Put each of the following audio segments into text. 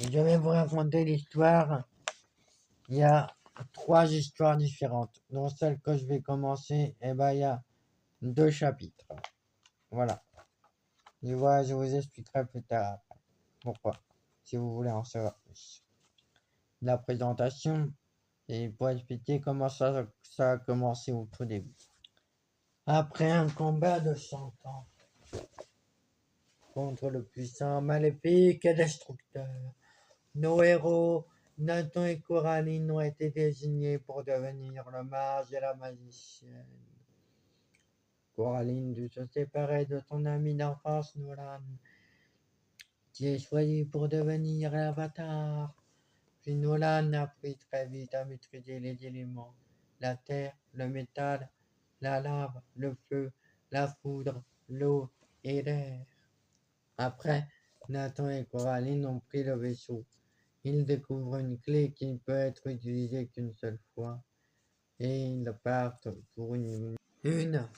Je vais vous raconter l'histoire. Il y a 3 histoires différentes. Dans celle que je vais commencer, il y a 2 chapitres. Voilà. Je vous expliquerai plus tard après. Pourquoi, si vous voulez en savoir plus. La présentation, et pour expliquer comment ça a commencé au tout début. Après un combat de 100 ans contre le puissant, maléfique et destructeur, nos héros, Nathan et Coraline, ont été désignés pour devenir le mage et la magicienne. Coraline dut se séparer de son ami d'enfance Nolan, qui est choisi pour devenir l'avatar. Puis Nolan apprit très vite à maîtriser les éléments, la terre, le métal, la lave, le feu, la foudre, l'eau et l'air. Après, Nathan et Coraline ont pris le vaisseau. Ils découvrent une clé qui ne peut être utilisée qu'une seule fois et ils partent pour une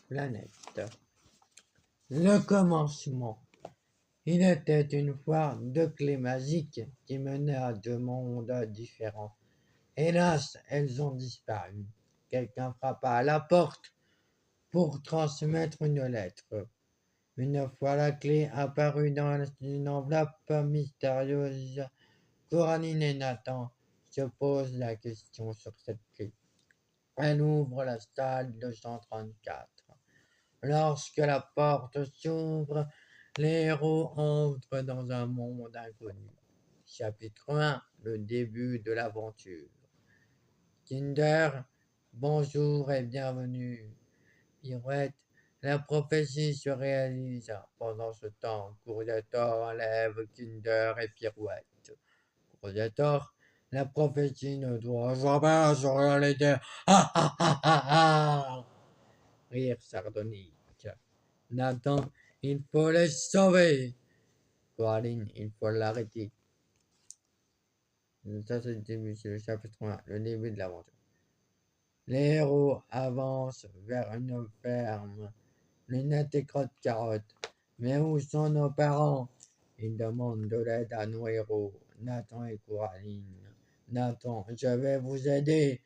planète. Le commencement. Il était une fois 2 clés magiques qui menaient à 2 mondes différents. Hélas, elles ont disparu. Quelqu'un frappa à la porte pour transmettre une lettre. Une fois la clé apparue dans une enveloppe mystérieuse, Coraline et Nathan se posent la question sur cette clé. Elle ouvre la salle 234. Lorsque la porte s'ouvre, les héros entrent dans un monde inconnu. Chapitre 1. Le début de l'aventure. Kinder, bonjour et bienvenue. Pirouette, la prophétie se réalise. Pendant ce temps, Courgetor enlève Kinder et Pirouette. Courgetor, la prophétie ne doit jamais se réaliser. Ah ah ah ah ah. Rire sardonique. Nathan, il faut les sauver. Coraline, il faut l'arrêter. Ça, c'est le début, c'est le chapitre 1, le début de l'aventure. Les héros avancent vers une ferme. Lunette et Crotte-Carotte. Mais où sont nos parents? Ils demandent de l'aide à nos héros, Nathan et Coraline. Nathan, je vais vous aider.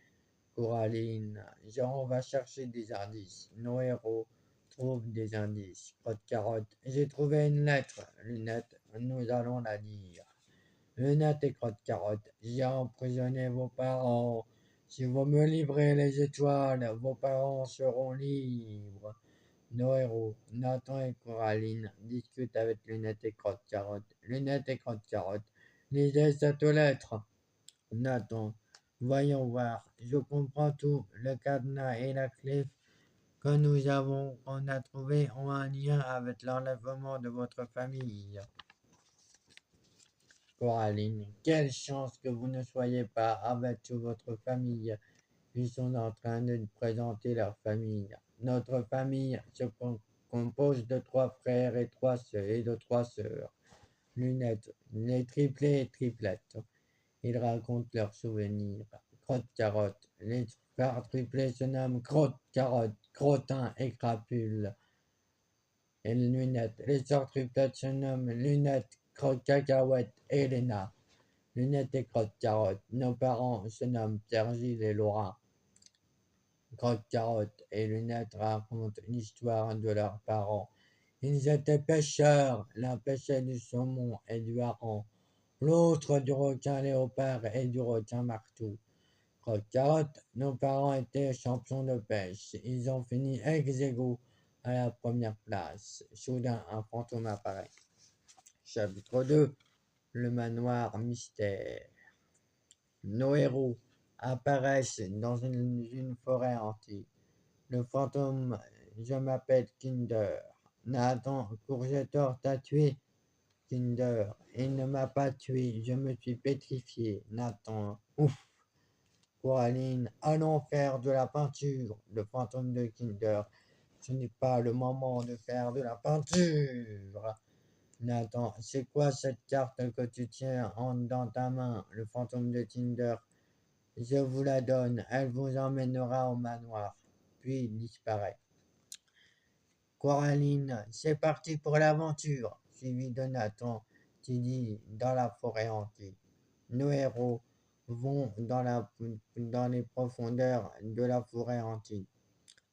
Coraline, on va chercher des indices. Nos héros trouvent des indices. Crotte-Carotte, j'ai trouvé une lettre. Lunette, nous allons la lire. Lunette et Crotte-Carotte, j'ai emprisonné vos parents. Si vous me livrez les étoiles, vos parents seront libres. Nos héros, Nathan et Coraline, discutent avec Lunette et Crotte-Carotte. Lunette et Crotte-Carotte, lisez cette lettre. Nathan, voyons voir, je comprends tout. Le cadenas et la clé que qu'on a trouvé ont un lien avec l'enlèvement de votre famille. Coraline, quelle chance que vous ne soyez pas avec toute votre famille. Ils sont en train de présenter leur famille. Notre famille se compose de 3 frères et de 3 sœurs. Lunette, les triplés et triplettes. Ils racontent leurs souvenirs. Crotte-Carotte, les frères triplés se nomment Crotte-Carotte, Crottin et Crapule. Et Lunette, les sœurs triplettes se nomment Lunette, Crotte-Cacahuète et Léna. Lunette et Crotte-Carotte, nos parents se nomment Pierre-Gilles et Laura. Crotte-Carotte et Lunette racontent l'histoire de leurs parents. Ils étaient pêcheurs, l'un pêchait du saumon et du hareng, l'autre du requin léopard et du requin marteau. Crotte-Carotte, nos parents étaient champions de pêche. Ils ont fini ex-aequo à la première place. Soudain, un fantôme apparaît. Chapitre 2. Le manoir mystère. Nos héros apparaissent dans une forêt hantée. Le fantôme, je m'appelle Kinder. Nathan, Courgetor t'a tué. Kinder, il ne m'a pas tué, je me suis pétrifié. Nathan, ouf. Coraline, allons faire de la peinture. Le fantôme de Kinder, ce n'est pas le moment de faire de la peinture. Nathan, c'est quoi cette carte que tu tiens dans ta main? Le fantôme de Kinder, je vous la donne, elle vous emmènera au manoir. Puis il disparaît. Coraline, c'est parti pour l'aventure, suivi de Nathan, qui dit dans la forêt hantée. nos héros vont dans les profondeurs de la forêt hantée,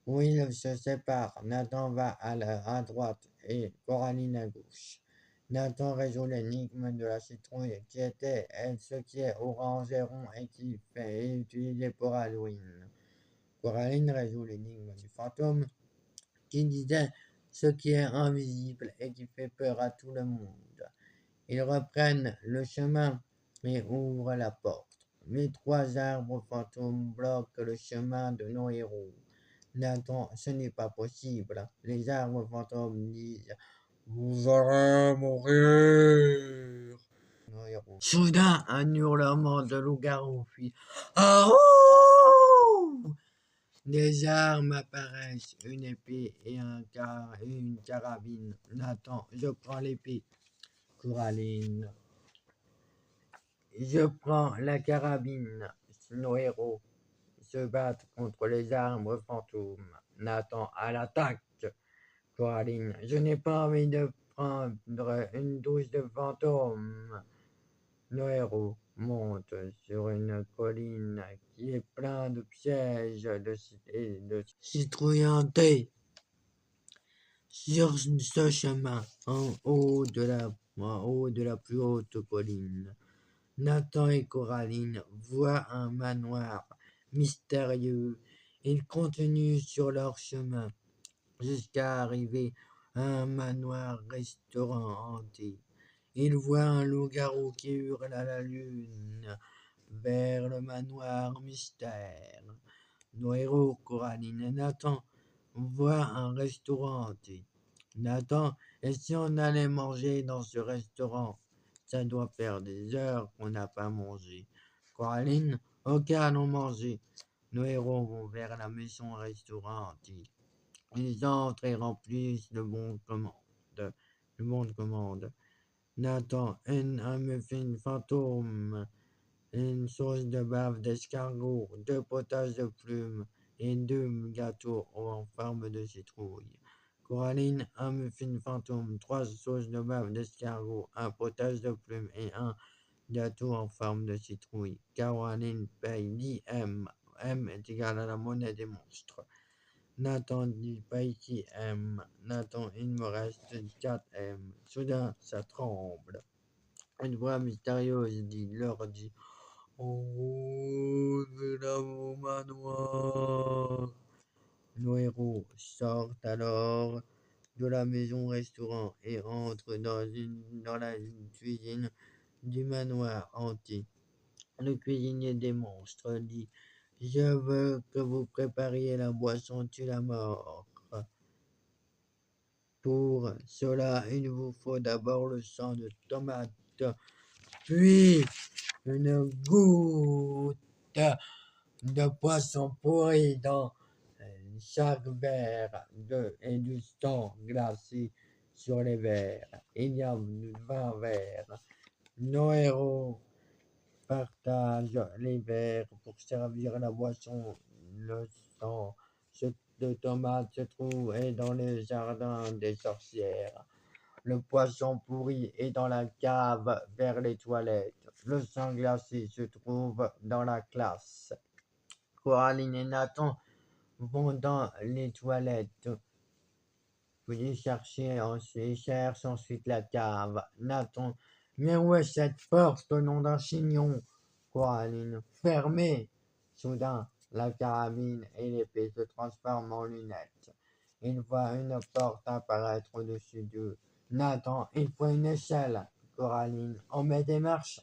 où ils se séparent. Nathan va à droite et Coraline à gauche. Nathan résout l'énigme de la citrouille ce qui est orange et rond et qui est utilisé pour Halloween. Coraline résout l'énigme du fantôme qui disait ce qui est invisible et qui fait peur à tout le monde. Ils reprennent le chemin et ouvrent la porte. Les trois arbres fantômes bloquent le chemin de nos héros. Nathan, ce n'est pas possible. Les arbres fantômes disent vous allez mourir. Nos héros. Soudain, un hurlement de loup-garou fit ah oh. Des armes apparaissent, une épée et une carabine. Nathan, je prends l'épée. Coraline, je prends la carabine. Nos héros se battent contre les arbres fantômes. Nathan à l'attaque. Coraline, je n'ai pas envie de prendre une douche de fantômes. Nos héros montent sur une colline qui est pleine de pièges de citrouilles hantées. Sur ce chemin, en haut de la plus haute colline, Nathan et Coraline voient un manoir mystérieux. Ils continuent sur leur chemin jusqu'à arriver à un manoir-restaurant hanté. Ils voient un loup-garou qui hurle à la lune vers le manoir mystère. Nos héros, Coraline et Nathan, voient un restaurant hanté. Nathan, et si on allait manger dans ce restaurant? Ça doit faire des heures qu'on n'a pas mangé. Coraline, ok, allons manger. Nos héros vont vers la maison-restaurant hanté. Ils entrent et remplissent le bon de commande. Nathan, un muffin fantôme, une sauce de bave d'escargot, 2 potages de plumes et 2 gâteaux en forme de citrouille. Coraline, un muffin fantôme, 3 sauces de bave d'escargot, 1 potage de plumes et 1 gâteau en forme de citrouille. Coraline paye 10 M. M est égal à la monnaie des monstres. Nathan dit pas ici M. Nathan, il me reste 4 M. Soudain, ça tremble. Une voix mystérieuse leur dit oh, c'est là mon manoir. Nos héros sortent alors de la maison-restaurant et entrent dans la cuisine du manoir hanté. Le cuisinier des monstres dit je veux que vous prépariez la boisson tue la mort. Pour cela, il vous faut d'abord le sang de tomate, puis une goutte de poisson pourri dans chaque verre et du sang glacé sur les verres. Il y a 20 verres. Nos héros partagent les verres pour servir la boisson. Le sang de tomate se trouve dans le jardin des sorcières. Le poisson pourri est dans la cave vers les toilettes. Le sang glacé se trouve dans la classe. Coraline et Nathan vont dans les toilettes. Ils cherchent ensuite la cave. Nathan, mais où est cette porte au nom d'un chignon? Coraline, fermée. Soudain, la carabine et l'épée se transforment en lunettes. Ils voient une porte apparaître au-dessus d'eux. Nathan, il faut une échelle. Coraline, on met des marches.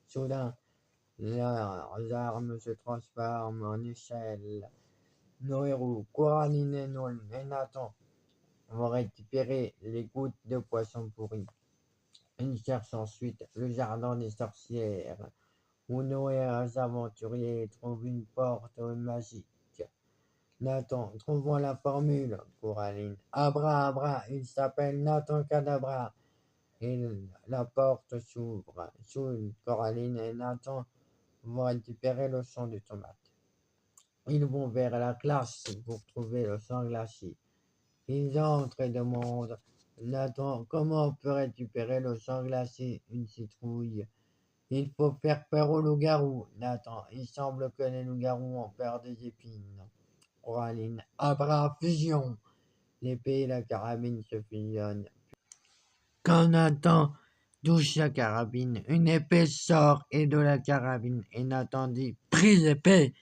Soudain, leurs armes se transforment en échelles. Nos héros, Coraline et Nathan, vont récupérer les gouttes de poisson pourri. Ils cherchent ensuite le jardin des sorcières, où nos aventuriers trouvent une porte magique. Nathan, trouvons la formule, Coraline. Abra, abra, il s'appelle Nathan Cadabra. Et la porte s'ouvre. Coraline et Nathan vont récupérer le sang de tomate. Ils vont vers la classe pour trouver le sang glacé. Ils entrent et demandent Nathan, comment on peut récupérer le sang glacé? Une citrouille. Il faut faire peur aux loups-garous, Nathan. Il semble que les loups-garous ont peur des épines. Coraline. Abra, fusion. L'épée et la carabine se fusionnent. Quand Nathan touche sa carabine, une épée sort et de la carabine. Et Nathan dit prise épée.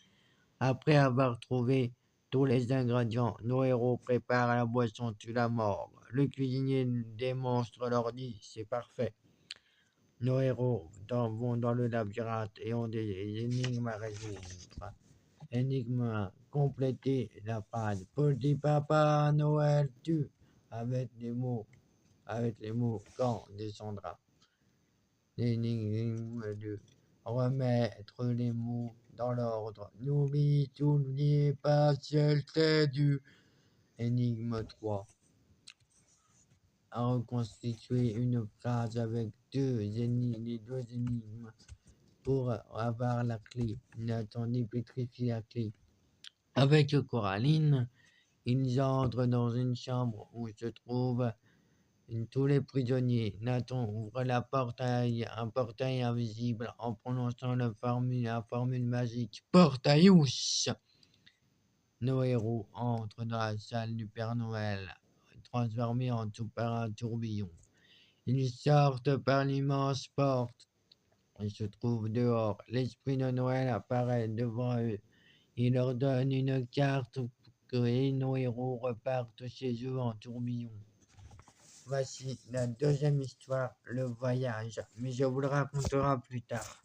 Après avoir trouvé tous les ingrédients, nos héros préparent la boisson tue la mort. Le cuisinier des monstres leur dit c'est parfait. Nos héros vont dans le labyrinthe et ont des énigmes à résoudre. Énigme 1. Complétez la phrase. Petit papa Noël tue avec les mots quand descendra. Énigme 2. Remettre les mots dans l'ordre. N'oubliez pas ciel c'est du. Énigme 3. À reconstituer une phrase avec les deux énigmes pour avoir la clé. Nathan pétrifie la clé. Avec Coraline, ils entrent dans une chambre où se trouvent tous les prisonniers. Nathan ouvre un portail invisible en prononçant la formule magique Portaillus. Nos héros entrent dans la salle du Père Noël, transformés par un tourbillon. Ils sortent par l'immense porte. Ils se trouvent dehors. L'esprit de Noël apparaît devant eux. Il leur donne une carte et nos héros repartent chez eux en tourbillon. Voici la deuxième histoire, le voyage, mais je vous le raconterai plus tard.